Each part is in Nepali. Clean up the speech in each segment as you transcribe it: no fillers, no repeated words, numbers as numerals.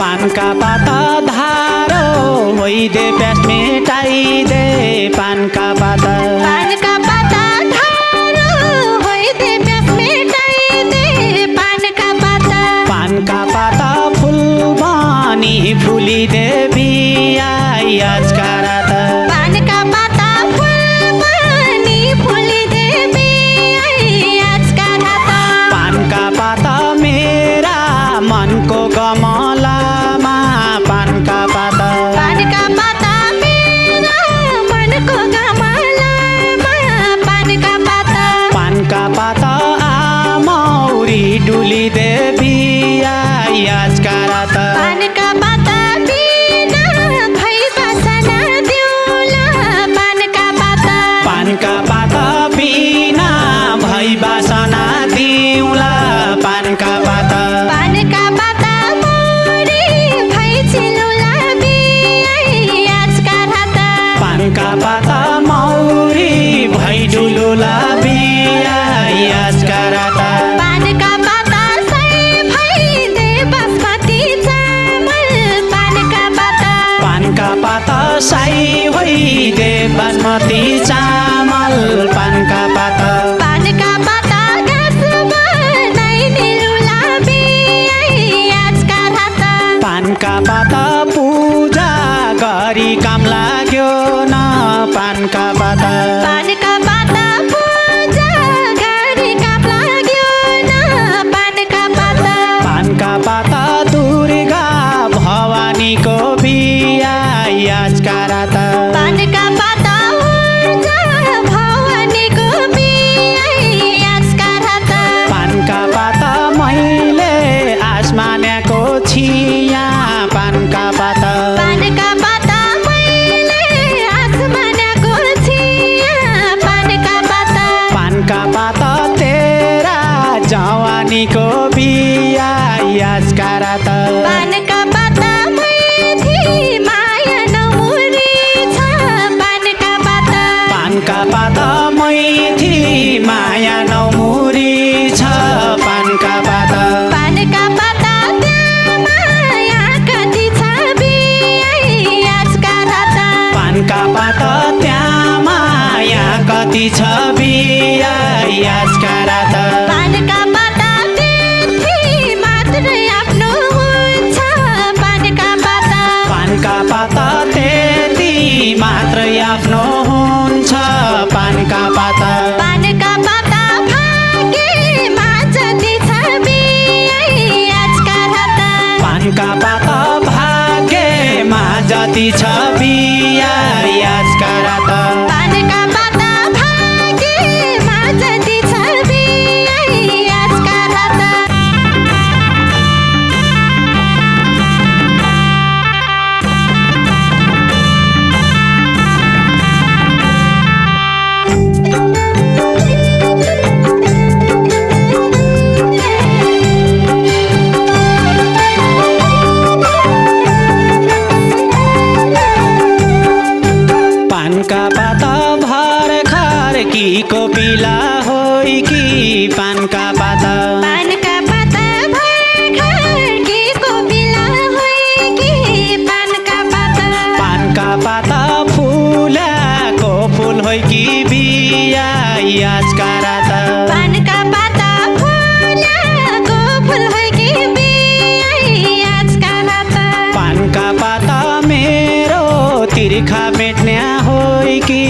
पानका पाता धारो होइदे प्यास मेटाइदे पानका पाता पानका पाता धारो होइदे प्यास मेटाइदे पानका पाता पानका पाता फुल बनी फुलिदे बिया आजका रात पानका पाता फुल बनी फुलिदे बिया आजका रात पानका पाता मेरा मनको गमलामा पानका पाता पानका पाता मेरा मनको गमलामा पानका पाता पानका पाता आमौरी डुलिदे बिया आजका रात पानका पाता बिना भई बसना दिउला पानका पाता पानका पाता बिना भई बासना दिउला पानका पाता पानका पाता मोरी भई चिलुला बिया आजका रात पानका पाता मौरी भई डुलुला बिया आजका रात पानका पाता सय भई दे बासमती चामल पानका पाता पानका पाता साई होइदे बासमती चामल पानका पाता पानका पाता घाँस बनाइदिनुला बिया आजका रात पानका पाता पूजा गरी काम लाग्यो न पानका पाता पानका पाता पूजा गरी काम लाग्यो न पानका पाता पानका पाता दुर्गा भवानीको बिया आजका रात पानका पाता ऊर्जा भवानीको बिया आजका रात पानका पाता मैले आसमान्याको छिया पानका पाता पानका पाता मैले आसमानको छिया पानका पाता पानका पाता तेरा जवानीको बिया आजका रात पानका पाता मैथी माया नमुरी छ पानका पाता पानका पाता मैथी माया नौमुरी छ पानका पाता पानका पाता त्यहाँ माया कति छ बिया आजका रात पानका पाता त्यहाँ माया कति छ बिया आजका रात पानका पाता त्यति मात्रै आफ्नो हुन्छ पानका पाता पानका पाता त्यति मात्रै आफ्नो हुन्छ पानका पाता पानका पाता भाग्यमा जति छ बिया आजका रात पानका पाता भाग्यमा जति छ बिया आजका रात पानका पाता भाग्यमा जति छ बिया आजका रात पानका पाता भर्खर कि कोपिला होइ कि पानका पाता पानका पाता भर्खर कि कोपिला होइ कि पानका पाता पानका पाता फुल्याको फुल होइ कि बिया आजका रात पानका पाता फुल्याको फुल होइ कि बिया आजका रात पानका पाता मेरो तिर्खा मेट्ने होइ कि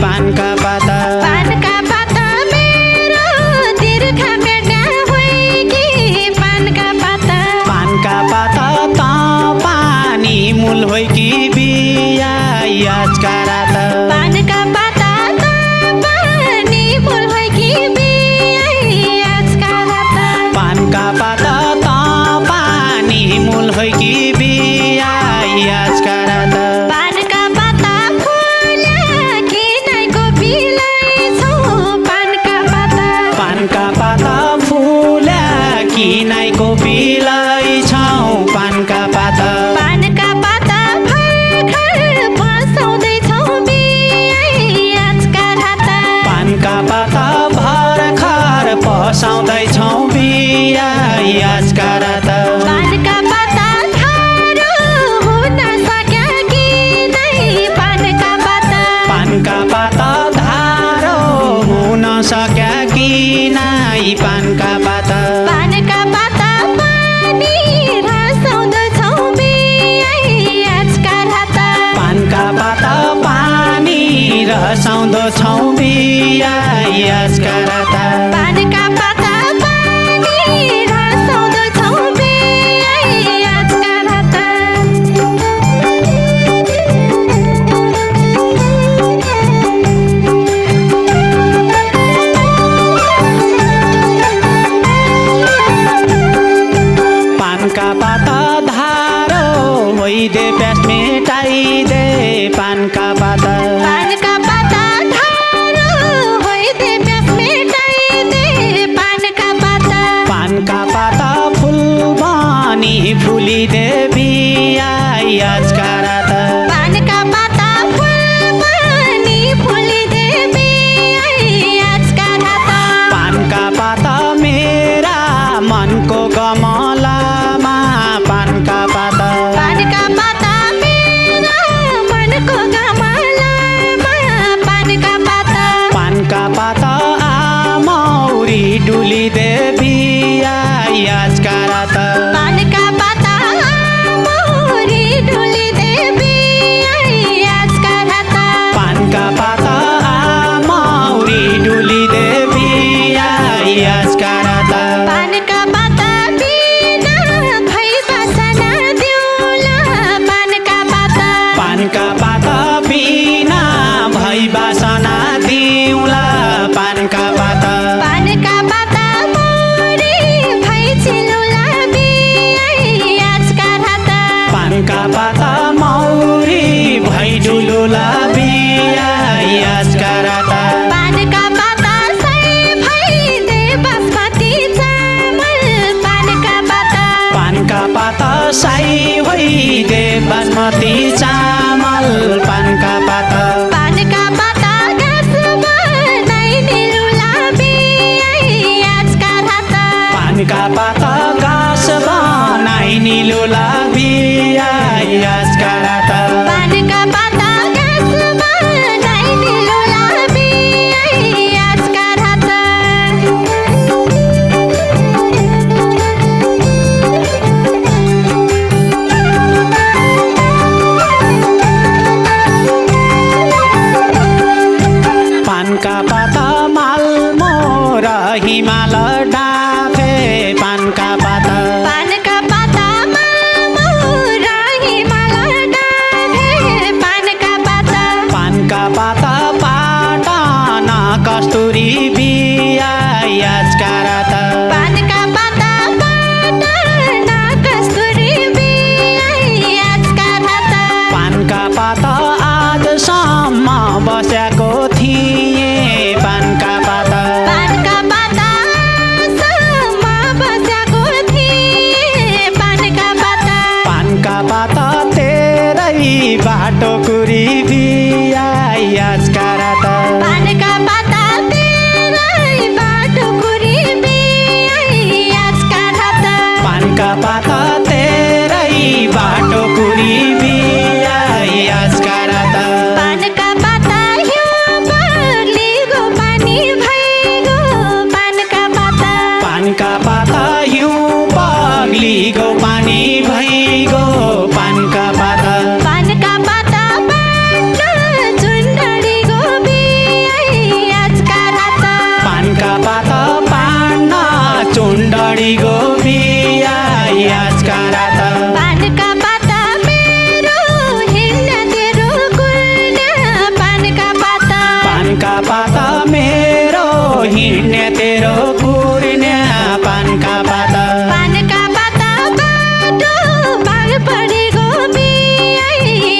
पानका पाता पानका पाता मेरो तिर्खा मेट्ने होइ कि पानका पाता पानका पाता त पानी मूल होइ कि बिया आजका रात पानका पाता त पानी फुल होइ कि बिया आजका रात पानका पाता त पानी मूल होइ कि बिया आजका रात पानका पाता फुल्या कि नाइको बिलै छौ पानका पाता पानका पाता फुल्या कि नाइको बिलै छौ पानका पाता पानका पाता भर्खर बसाउँदैछौ बिया आजका रात पानका पाता भर्खर पसाउँदैछौ बिया आजका रात पानका पाता रसाउँदछौ बिया याजका राता पानका पाता पानी रसाउँदछौ बिया याजका राता पानका पाता धारो होइदे प्यास मेटाइदे पानका पाता पानका पाता धारो होइदे प्यास मेटाइदे पानका पाता पानका पाता फुल बनी फुलिदे बिया याजका राता पानका पाता फुल बनी फुलिदे बिया याजका राता पानका पाता मेरा मनको गमलामा पानका पाता पानका पाता मेरा मनको गमलामा पानका पाता पानका पाता आमौरी डुलिदे बिया याजका राता पानका पाता मोरी डुलिदे बिया याजका राता पानका पाता आमौरी डुलिदे बिया याजका राता पानका पाता बिना भई बसना दिउला पानका पाता पानका पाता बिना भई बासना दिउला पानका पाता पानका पाता मोरी भई चिलुला बिया याजका राता पानका पाता मौरी भई डुलुला बिया याजका राता पानका पाता सय भई दे बासमती चामल पानका पाता पानका पाता साई भइदे बासमती चामल पानका पाता पानका पाता घाँस बनाइ निलुला बिया याजका राता पानका पाता घाँस बनाइ निलुला बिया याजका राता पानका पाता घाँस बनाइ निलुला बिया याजका राता पानका पाता मालमो र हिमाल डाँफे पानका पाता पानका पाता मामुरा हिमाल डाँफे पानका पाता पानका पाता पाटन कस्तुरी बिया याजका राता पानका पाता पाटन कस्तुरी बिया याजका राता पानका पाता आजसम्म बसेको थिएँ पानका पाता पानका पाता सम्म बसेको थिएँ पानका पाता पानका पाता तेरै बाटो कुरी बिया याजका राता पानका पाता तेरै बाटो कुरी बिया याजका राता पानका पाता तेरै बाटो कुरी बिया याजका राता पानका पाता हिउँ बग्लिगो पानी भइगो पानका पाता पानका पाता हिउँ पग्लिगो पानी भइगो पानका पाता पानका पाता बाटो झुन्डडीगो बिया याजका राता पानका पाता पान्न चुन्डडीगो बिया याजका राता पानका पाता मेरो हिँड्न तेरो कुल्न्या पानका पाता पानका पाता मेरो हिँड्ने तेरो कुर्न्या पानका पाता पानका पाता बाटो बाग परेको बिया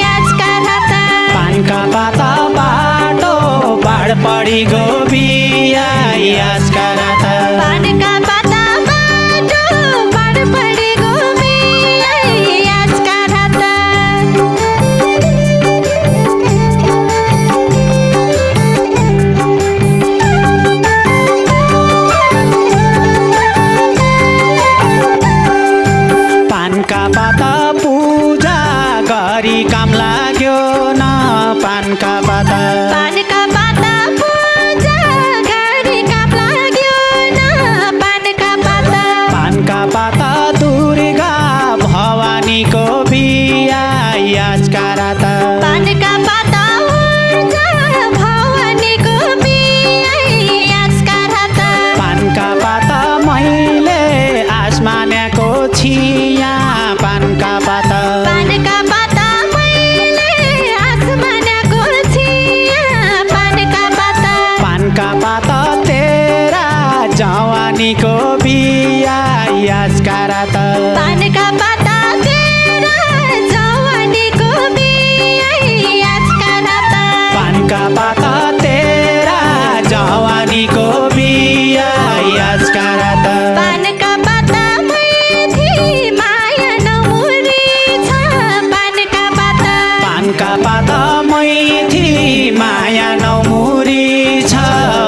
याजका राता पानका पाता बाटो बाढ पढिगो बिया याजका राता पानका पाता बाटो बाग परेको बिया याजका राता पानका पाता पूजा गरी काम लाग्यो न पानका पाता पानका पाता पूजा गरी काम लाग्यो पात पानका पाता मैले आसमानको छिया पानका पाता पानका पात तेरा जवानीको बिया याजका रात पानका पाता तेरा जवानीको बिया आजका रात पानका पात तेरा जवानीको बिया याजका रात पानका पाता मैथि माया नमुरी छ पानका पाता पानका पात मैथि माया नौमुरी छ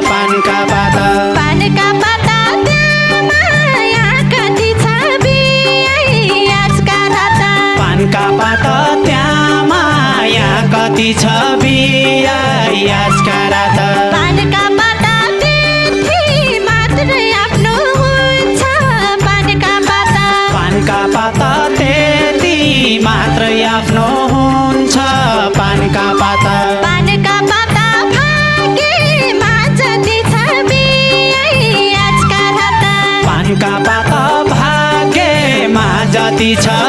पानका पात पानका पाता त्यहाँ माया कति छ बिया आजका रात पानका पात त्यहाँ माया कति छ बिया याजका रात पानका पाता त्यति मात्रै आफ्नो हुन्छ पानका पाता पानका पात त्यति मात्रै आफ्नो हुन्छ पानका पात पानका पाता भाग्यमा जति छ बिया आजका रात पानका पात भाग्यमा जति छ